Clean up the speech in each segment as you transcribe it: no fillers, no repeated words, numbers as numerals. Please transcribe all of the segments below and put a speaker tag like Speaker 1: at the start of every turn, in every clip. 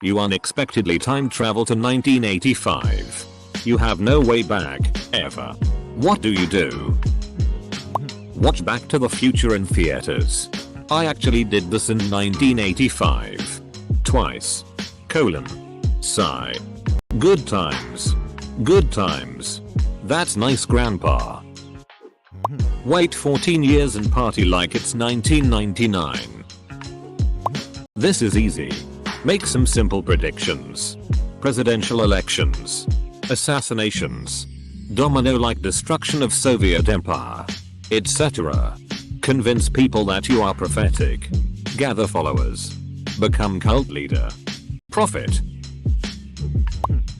Speaker 1: You unexpectedly time travel to 1985. You have no way back, ever. What do you do? Watch Back to the Future in theaters. I actually did this in 1985. Twice. Sigh. Good times. Good times. That's nice, Grandpa. Wait 14 years and party like it's 1999. This is easy. Make some simple predictions. Presidential elections. Assassinations. Domino-like destruction of Soviet Empire. Etc. Convince people that you are prophetic. Gather followers. Become cult leader. Profit.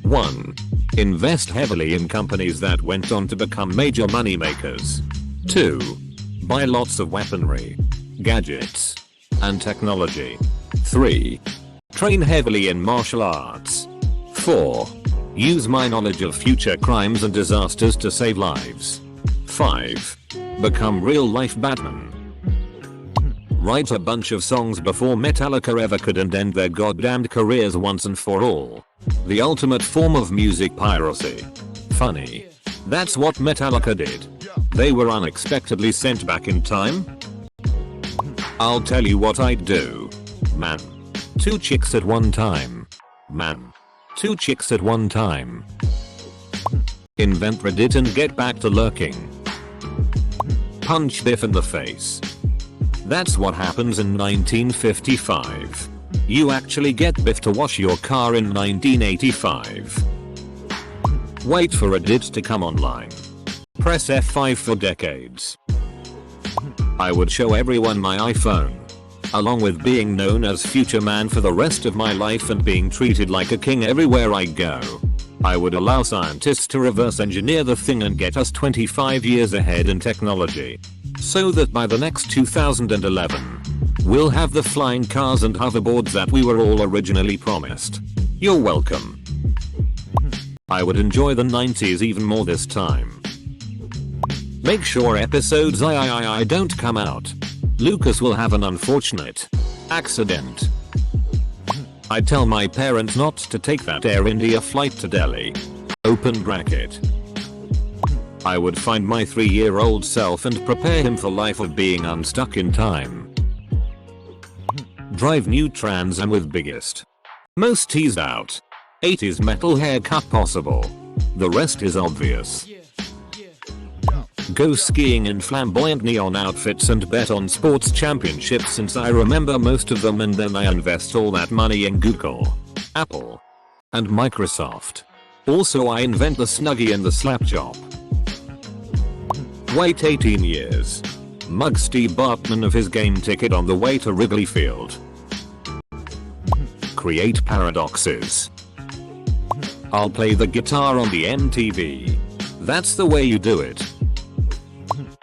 Speaker 1: 1. Invest heavily in companies that went on to become major moneymakers. 2. Buy lots of weaponry, gadgets, and technology. 3. Train heavily in martial arts. 4. Use my knowledge of future crimes and disasters to save lives. 5. Become real-life Batman. Write a bunch of songs before Metallica ever could and end their goddamned careers once and for all. The ultimate form of music piracy. Funny. That's what Metallica did. They were unexpectedly sent back in time. I'll tell you what I'd do. Man. 2 chicks at one time. Man. 2 chicks at one time. Invent Reddit and get back to lurking. Punch Biff in the face. That's what happens in 1955. You actually get Biff to wash your car in 1985. Wait for Reddit to come online. Press F5 for decades. I would show everyone my iPhone. Along with being known as Future Man for the rest of my life and being treated like a king everywhere I go. I would allow scientists to reverse engineer the thing and get us 25 years ahead in technology. So that by the next 2011, we'll have the flying cars and hoverboards that we were all originally promised. You're welcome. I would enjoy the 90s even more this time. Make sure episodes I don't come out. Lucas will have an unfortunate accident. I tell my parents not to take that Air India flight to Delhi. Open bracket. I would find my 3-year-old self and prepare him for life of being unstuck in time. Drive new Trans Am with biggest, most teased out 80s metal haircut possible. The rest is obvious. Go skiing in flamboyant neon outfits and bet on sports championships since I remember most of them, and then I invest all that money in Google, Apple, and Microsoft. Also I invent the Snuggie and the slap chop. Wait 18 years. Mug Steve Bartman of his game ticket on the way to Wrigley Field. Create paradoxes. I'll play the guitar on the MTV. That's the way you do it.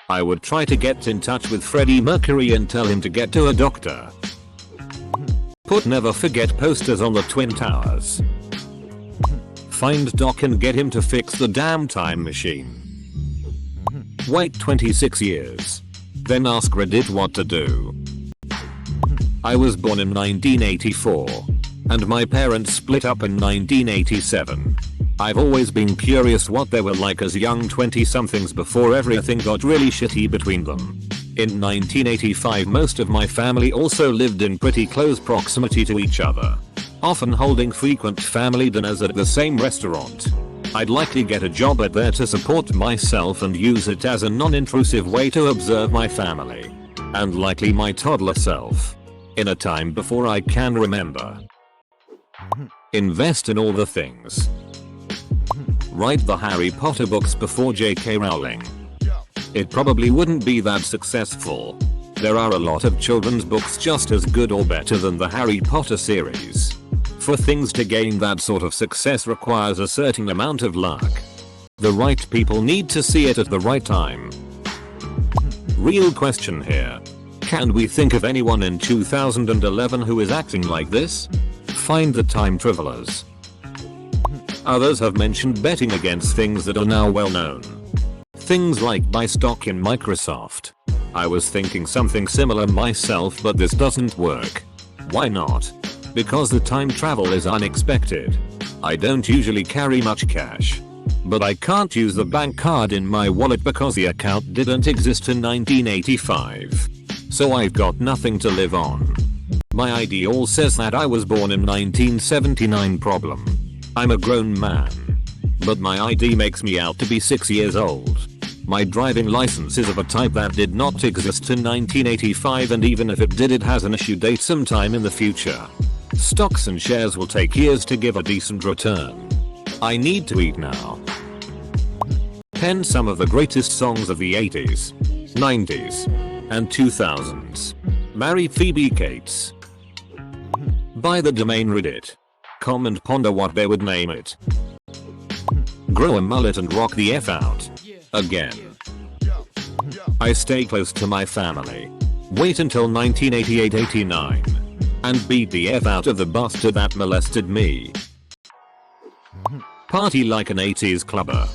Speaker 1: I would try to get in touch with Freddie Mercury and tell him to get to a doctor. Put never forget posters on the Twin Towers. Find Doc and get him to fix the damn time machine. Wait 26 years. Then ask Reddit what to do. I was born in 1984. And my parents split up in 1987. I've always been curious what they were like as young 20-somethings before everything got really shitty between them. In 1985 most of my family also lived in pretty close proximity to each other, often holding frequent family dinners at the same restaurant. I'd likely get a job at there to support myself and use it as a non-intrusive way to observe my family. And likely my toddler self. In a time before I can remember. Invest in all the things. Write the Harry Potter books before J.K. Rowling. It probably wouldn't be that successful. There are a lot of children's books just as good or better than the Harry Potter series. For things to gain that sort of success requires a certain amount of luck. The right people need to see it at the right time. Real question here. Can we think of anyone in 2011 who is acting like this? Find the time travelers. Others have mentioned betting against things that are now well known. Things like buy stock in Microsoft. I was thinking something similar myself, but this doesn't work. Why not? because the time travel is unexpected. I don't usually carry much cash. But I can't use the bank card in my wallet because the account didn't exist in 1985. So I've got nothing to live on. My ID all says that I was born in 1979. Problem. I'm a grown man. But my ID makes me out to be 6 years old. My driving license is of a type that did not exist in 1985, and even if it did, it has an issue date sometime in the future. Stocks and shares will take years to give a decent return. I need to eat now. 10 Some of the greatest songs of the 80s, 90s, and 2000s. Marry Phoebe Cates. Buy the domain Reddit.com and ponder what they would name it. Grow a mullet and rock the F out. Again. I stay close to my family. Wait until 1988-89. And beat the F out of the bastard that molested me. Party like an 80s clubber.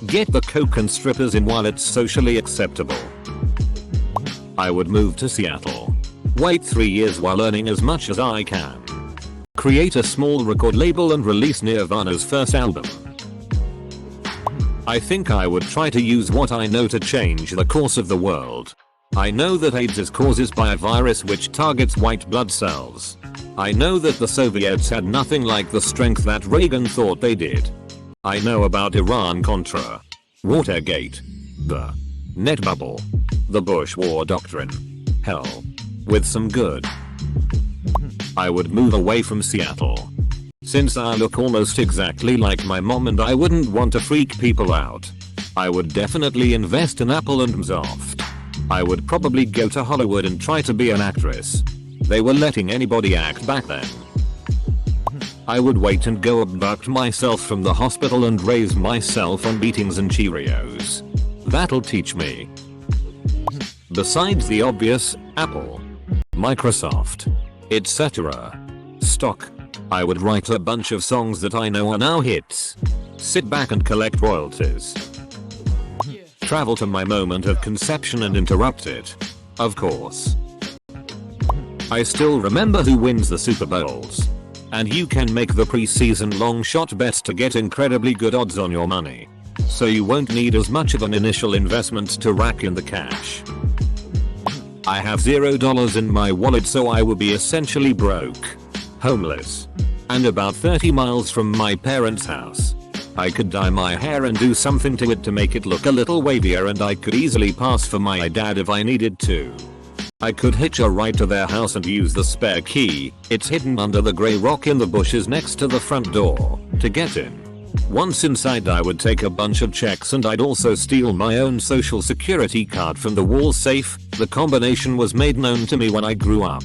Speaker 1: Get the coke and strippers in while it's socially acceptable. I would move to Seattle. Wait 3 years while earning as much as I can. Create a small record label and release Nirvana's first album. I think I would try to use what I know to change the course of the world. I know that AIDS is caused by a virus which targets white blood cells. I know that the Soviets had nothing like the strength that Reagan thought they did. I know about Iran-Contra, Watergate, the net bubble, the Bush war doctrine. Hell, with some good. I would move away from Seattle. Since I look almost exactly like my mom and I wouldn't want to freak people out. I would definitely invest in Apple and Microsoft. I would probably go to Hollywood and try to be an actress. They were letting anybody act back then. I would wait and go abduct myself from the hospital and raise myself on beatings and Cheerios. That'll teach me. Besides the obvious, Apple, Microsoft, etc. stock, I would write a bunch of songs that I know are now hits. Sit back and collect royalties. Travel to my moment of conception and interrupt it. Of course. I still remember who wins the Super Bowls. And you can make the preseason long shot bets to get incredibly good odds on your money. So you won't need as much of an initial investment to rack in the cash. I have $0 in my wallet, so I will be essentially broke, homeless, and about 30 miles from my parents' house. I could dye my hair and do something to it to make it look a little wavier, and I could easily pass for my dad if I needed to. I could hitch a ride to their house and use the spare key, it's hidden under the grey rock in the bushes next to the front door, to get in. Once inside, I would take a bunch of checks and I'd also steal my own social security card from the wall safe. The combination was made known to me when I grew up.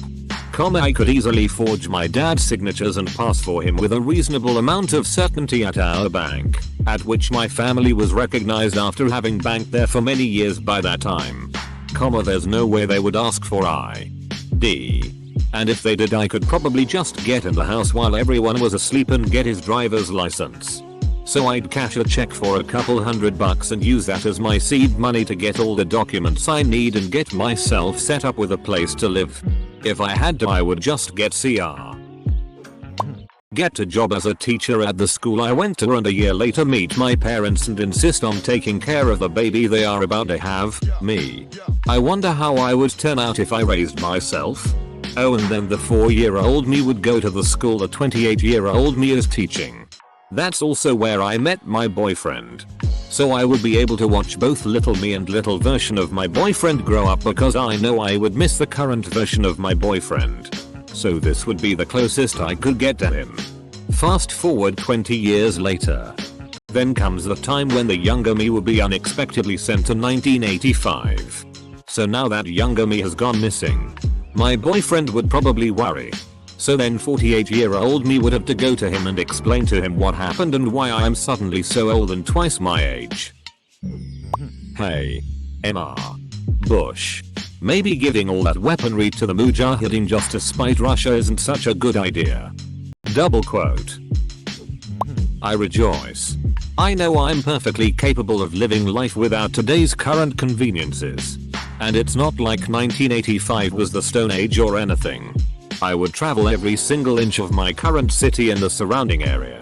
Speaker 1: I could easily forge my dad's signatures and pass for him with a reasonable amount of certainty at our bank, at which my family was recognized after having banked there for many years by that time. There's no way they would ask for ID. And if they did, I could probably just get in the house while everyone was asleep and get his driver's license. So I'd cash a check for a couple $100 and use that as my seed money to get all the documents I need and get myself set up with a place to live. If I had to, I would just get CR. Get a job as a teacher at the school I went to, and a year later meet my parents and insist on taking care of the baby they are about to have, me. I wonder how I would turn out if I raised myself. Oh, and then the 4-year-old me would go to the school the 28-year-old me is teaching. That's also where I met my boyfriend. So I would be able to watch both little me and little version of my boyfriend grow up, because I know I would miss the current version of my boyfriend. So this would be the closest I could get to him. Fast forward 20 years later. Then comes the time when the younger me will be unexpectedly sent to 1985. So now that younger me has gone missing. My boyfriend would probably worry. So then 48-year-old me would have to go to him and explain to him what happened and why I am suddenly so old and twice my age. Hey, Mr. Bush. Maybe giving all that weaponry to the Mujahideen just to spite Russia isn't such a good idea. Double quote. I rejoice. I know I'm perfectly capable of living life without today's current conveniences. And it's not like 1985 was the Stone Age or anything. I would travel every single inch of my current city and the surrounding area,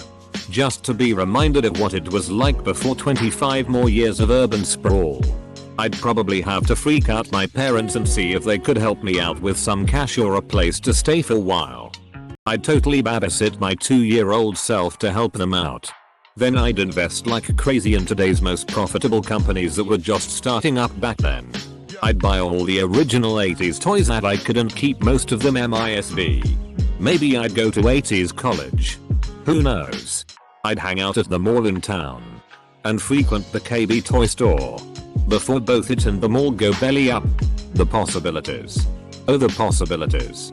Speaker 1: just to be reminded of what it was like before 25 more years of urban sprawl. I'd probably have to freak out my parents and see if they could help me out with some cash or a place to stay for a while. I'd totally babysit my 2-year-old self to help them out. Then I'd invest like crazy in today's most profitable companies that were just starting up back then. I'd buy all the original 80s toys that I could and keep most of them MISV. Maybe I'd go to 80s college. Who knows? I'd hang out at the mall in town and frequent the KB toy store before both it and the mall go belly up. The possibilities. Oh, the possibilities.